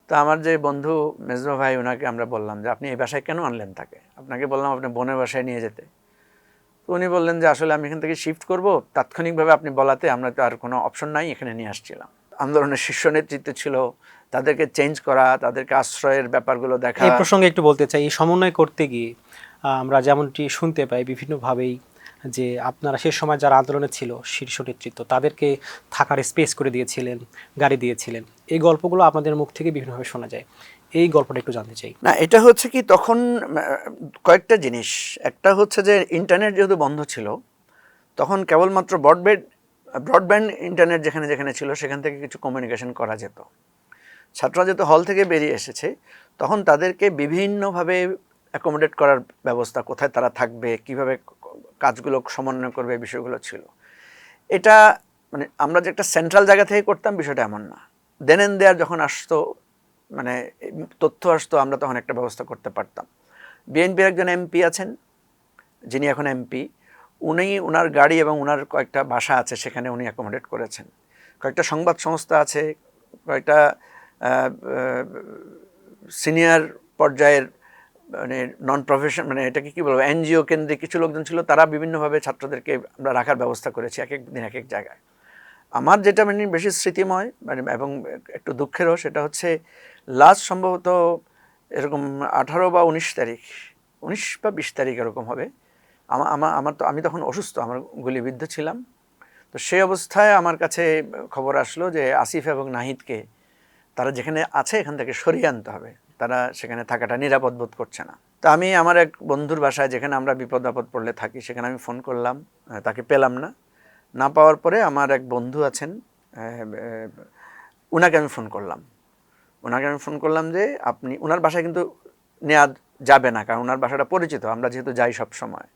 তো আমার যে বন্ধু মেজবা ভাই ওনাকে আমরা বললাম যে আপনি এই বাসায় কেন আনলেন তাকে, আপনাকে বললাম আপনার বোনের বাসায় নিয়ে যেতে। তো উনি বললেন যে আসলে আমি এখান থেকে শিফট করব, তাৎক্ষণিকভাবে আপনি বলাতে আমরা তো আর কোনো অপশন নাই, এখানে নিয়ে আসছিলাম। আন্দোলনের শীর্ষ নেতৃত্ব ছিল, তাদেরকে চেঞ্জ করা, তাদেরকে আশ্রয়ের ব্যাপারগুলো দেখা। এই প্রসঙ্গে একটু বলতে চাই, এই সমন্বয় করতে গিয়ে আমরা যেমনটি শুনতে পাই বিভিন্নভাবেই যে আপনারা সে সময় যারা আন্দোলনে ছিল শীর্ষ নেতৃত্ব তাদেরকে থাকার স্পেস করে দিয়েছিলেন, গাড়ি দিয়েছিলেন। এই গল্পগুলো আপনাদের মুখ থেকে বিভিন্নভাবে শোনা যায়। এই গল্পটা একটু জানতে চাই। না, এটা হচ্ছে কি তখন কয়েকটা জিনিস। একটা হচ্ছে যে ইন্টারনেট যেহেতু বন্ধ ছিল, তখন কেবলমাত্র ব্রডব্যান্ড ইন্টারনেট যেখানে যেখানে ছিল সেখান থেকে কিছু কমিউনিকেশন করা যেত। ছাত্ররা যেহেতু হল থেকে বেরিয়ে এসেছে, তখন তাদেরকে বিভিন্নভাবে অ্যাকোমোডেট করার ব্যবস্থা, কোথায় তারা থাকবে, কিভাবে কাজগুলো সমন্বয় করবে, বিষয়গুলো ছিল। এটা মানে আমরা যে একটা সেন্ট্রাল জায়গা থেকে করতাম বিষয়টা এমন না। দেন এন্ড দেয়ার যখন আসতো, মানে তথ্য আসতো, আমরা তখন একটা ব্যবস্থা করতে পারতাম। বিএনপির একজন এমপি আছেন, যিনি এখন এমপি, উনি ওনার গাড়ি এবং ওনার কয়েকটা বাসা আছে, সেখানে উনি অ্যাকোমোডেট করেছেন। কয়েকটা সংবাদ সংস্থা আছে, কয়েকটা সিনিয়র পর্যায়ের মানে নন প্রফেশন, মানে এটাকে কী বলবো, এনজিও কেন্দ্রিক কিছু লোকজন ছিল, তারা বিভিন্নভাবে ছাত্রদেরকে আমরা রাখার ব্যবস্থা করেছি এক এক দিন এক এক জায়গায়। আমার যেটা মানে বেশি স্মৃতিময় মানে এবং একটু দুঃখেরও, সেটা হচ্ছে লাস্ট সম্ভবত এরকম 18 বা 19 তারিখ, 19 বা 20 তারিখ এরকম হবে। আমি তখন অসুস্থ, আমার গুলিবিদ্ধ ছিলাম। তো সেই অবস্থায় আমার কাছে খবর আসলো যে আসিফ এবং নাহিদকে তারা যেখানে আছে এখান থেকে সরিয়ে আনতে হবে, তারা সেখানে থাকাটা নিরাপদ বোধ করছে না। তো আমি আমার এক বন্ধুর বাসায়, যেখানে আমরা বিপদ আপদ পড়লে থাকি, সেখানে আমি ফোন করলাম, তাকে পেলাম না। না পাওয়ার পরে আমার এক বন্ধু আছেন, ওনাকে আমি ফোন করলাম। যে আপনি, ওনার বাসায় কিন্তু নেওয়া যাবে না, কারণ ওনার বাসাটা পরিচিত, আমরা যেহেতু যাই সব সময়।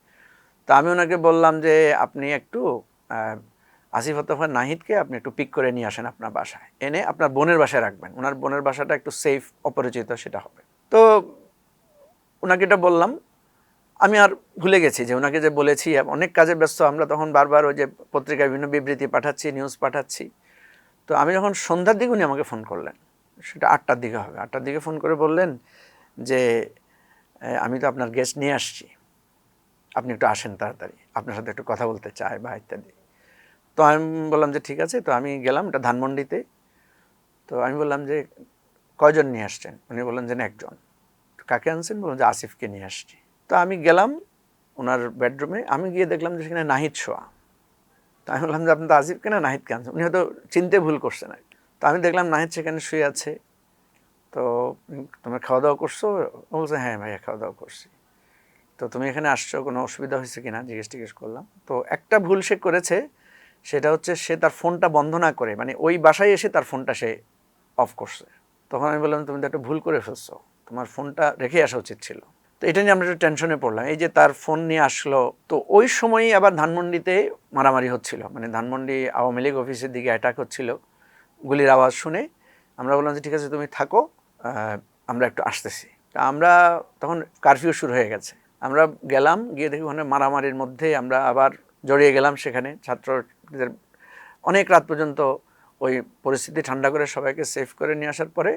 তো আমি ওনাকে বললাম যে আপনি একটু আসিফ অথবা নাহিদকে আপনি একটু পিক করে নিয়ে আসেন আপনার বাসায়, এনে আপনার বোনের বাসায় রাখবেন, ওনার বোনের বাসাটা একটু সেফ, অপরিচিত সেটা হবে। তো ওনাকে এটা বললাম। আমি আর ভুলে গেছি যে ওনাকে যে বলেছি, অনেক কাজে ব্যস্ত আমরা তখন, বারবার ওই যে পত্রিকায় বিভিন্ন বিবৃতি পাঠাচ্ছি, নিউজ পাঠাচ্ছি। তো আমি যখন সন্ধ্যার দিকে, উনি আমাকে ফোন করলেন, সেটা 8টার দিকে হবে, 8টার দিকে ফোন করে বললেন যে আমি তো আপনার গেস্ট নিয়ে আসছি, আপনি একটু আসেন তাড়াতাড়ি, আপনার সাথে একটু কথা বলতে চাই বা ইত্যাদি। তো আমি বললাম যে ঠিক আছে। তো আমি গেলাম, এটা ধানমন্ডিতে। তো আমি বললাম যে কয়জন নিয়ে আসছেন? উনি বললেন যে একজন। কাকে আনছেন? বললাম যে আসিফকে নিয়ে আসছি। তো আমি গেলাম ওনার বেডরুমে, আমি গিয়ে দেখলাম যে সেখানে নাহিদ শোয়া। তো আমি বললাম যে আপনি তো আসিফকে না নাহিদকে আনছেন, উনি হয়তো চিনতে ভুল করছেন আর কি। তো আমি দেখলাম নাহিদ সেখানে শুয়ে আছে। তো তুমি খাওয়া দাওয়া করছো? ও বলছে হ্যাঁ ভাইয়া, খাওয়া দাওয়া করছি। তো তুমি এখানে আসছো, কোনো অসুবিধা হয়েছে কিনা জিজ্ঞেস করলাম। তো একটা ভুল সে করেছে, সেটা হচ্ছে সে তার ফোনটা বন্ধ না করে, মানে ওই বাসায় এসে তার ফোনটা সে অফ করছে। তখন আমি বললাম তুমি তো একটা ভুল করে ফেলছো, তোমার ফোনটা রেখে আসা উচিত ছিল। তো এটা নিয়ে আমরা একটু টেনশনে পড়লাম, এই যে তার ফোন নিয়ে আসলো। তো ওই সময়ই আবার ধানমন্ডিতে মারামারি হচ্ছিল, মানে ধানমন্ডি আওয়ামী লীগ অফিসের দিকে অ্যাটাক হচ্ছিল, গুলির আওয়াজ শুনে আমরা বললাম যে ঠিক আছে তুমি থাকো, আমরা একটু আসতেছি। তা আমরা তখন কারফিউ শুরু হয়ে গেছে, আমরা গেলাম, গিয়ে দেখি ওখানে মারামারির মধ্যে আমরা আবার জড়িয়ে গেলাম সেখানে। ছাত্রদের অনেক রাত পর্যন্ত ওই পরিস্থিতি ঠান্ডা করে সবাইকে সেফ করে নিয়ে আসার পরে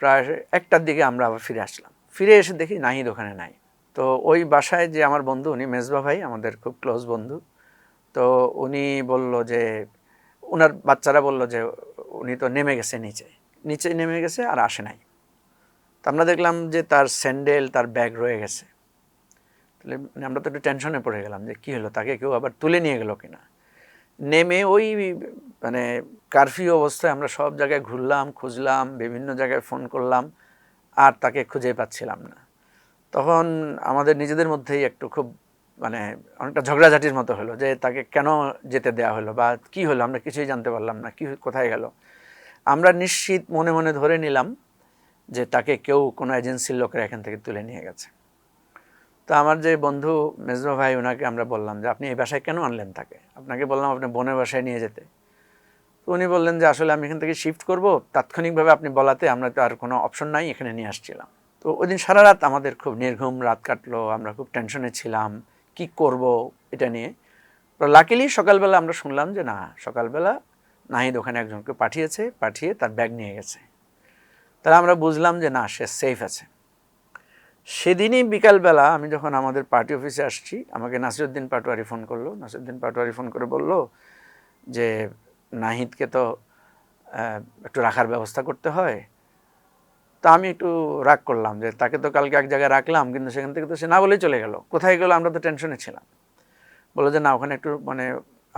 প্রায় 1টার দিকে আমরা আবার ফিরে আসলাম। ফিরে এসে দেখি নাহিদ ওখানে নাই। তো ওই বাসায় যে আমার বন্ধু, উনি মেজবা ভাই, আমাদের খুব ক্লোজ বন্ধু। তো উনি বলল যে, ওনার বাচ্চারা বলল যে উনি তো নেমে গেছে নিচে নেমে গেছে আর আসে নাই। তো আমরা দেখলাম যে তার স্যান্ডেল, তার ব্যাগ রয়ে গেছে। তাহলে আমরা তো একটু টেনশনে পড়ে গেলাম যে কী হলো, তাকে কেউ আবার তুলে নিয়ে গেল কিনা। নেমে ওই মানে কারফিউ অবস্থায় আমরা সব জায়গায় ঘুরলাম, খুঁজলাম, বিভিন্ন জায়গায় ফোন করলাম, আর তাকে খুঁজে পাচ্ছিলাম না। তখন আমাদের নিজেদের মধ্যেই একটু খুব মানে অনেকটা ঝগড়াঝাটির মতো হলো যে তাকে কেন যেতে দেওয়া হলো বা কী হলো, আমরা কিছুই জানতে পারলাম না, কি কোথায় গেল। আমরা নিশ্চিত মনে মনে ধরে নিলাম যে তাকে কেউ কোনো এজেন্সির লোকেরা এখান থেকে তুলে নিয়ে গেছে। তো আমার যে বন্ধু মেজবা ভাই, ওনাকে আমরা বললাম যে আপনি এই বাসায় কেন আনলেন তাকে, আপনাকে বললাম আপনার বোনের বাসায় নিয়ে যেতে। তো উনি বললেন যে আসলে আমি এখান থেকে শিফট করব, তাৎক্ষণিকভাবে আপনি বলাতে আমরা তো আর কোনো অপশন নাই, এখানে নিয়ে আসছিলাম। তো ওই দিন সারা রাত আমাদের খুব নির্ঘুম রাত কাটলো, আমরা খুব টেনশনে ছিলাম কি করব এটা নিয়ে। তো লাকিলি সকালবেলা আমরা শুনলাম যে না, সকালবেলা নাহিদ ওখানে একজনকে পাঠিয়ে তার ব্যাগ নিয়ে গেছে। তাহলে আমরা বুঝলাম যে না, সে সেফ আছে। সেদিনই বিকালবেলা আমি যখন আমাদের পার্টি অফিসে আসছি, আমাকে নাসিরউদ্দিন পাটোয়ারি ফোন করলো। নাসিরউদ্দিন পাটোয়ারি ফোন করে বলল যে নাহিদকে তো একটু রাখার ব্যবস্থা করতে হয়। তা আমি একটু রাগ করলাম যে তাকে তো কালকে এক জায়গায় রাখলাম, কিন্তু সেখান থেকে তো সে না বলেই চলে গেল। কোথায় গেল? আমরা তো টেনশনে ছিলাম। বললো যে না, ওখানে একটু মানে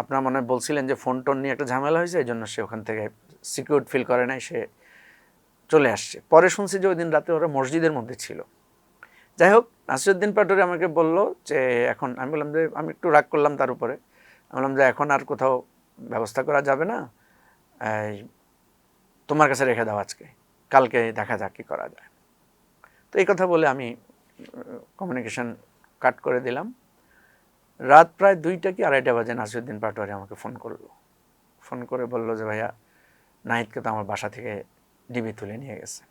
আপনার মনে হয় বলছিলেন যে ফোন টোন নিয়ে একটা ঝামেলা হয়েছে, এই জন্য সে ওখান থেকে সিকিউর ফিল করে নাই, সে চলে আসছে। পরে শুনছি যে ওই দিন রাতে ওরা মসজিদের মধ্যে ছিল। যাই হোক, নাসিরউদ্দিন পাটোয়ারি আমাকে বলল যে এখন, আমি বললাম যে আমি একটু রাগ করলাম তার উপরে। আমি বললাম যে এখন আর কোথাও ব্যবস্থা করা যাবে না, এই তোমার কাছে রেখে দাও, আজকে কালকে দেখা যাক কী করা যায়। তো এই কথা বলে আমি কমিউনিকেশন কাট করে দিলাম। রাত প্রায় 2টা কি 2:30 বাজে নাসিরউদ্দিন পাটোয়ারি আমাকে ফোন করলো। ফোন করে বলল যে ভাইয়া, নাহিদকে তো আমার বাসা থেকে ডিবি তুলে নিয়ে গেছে।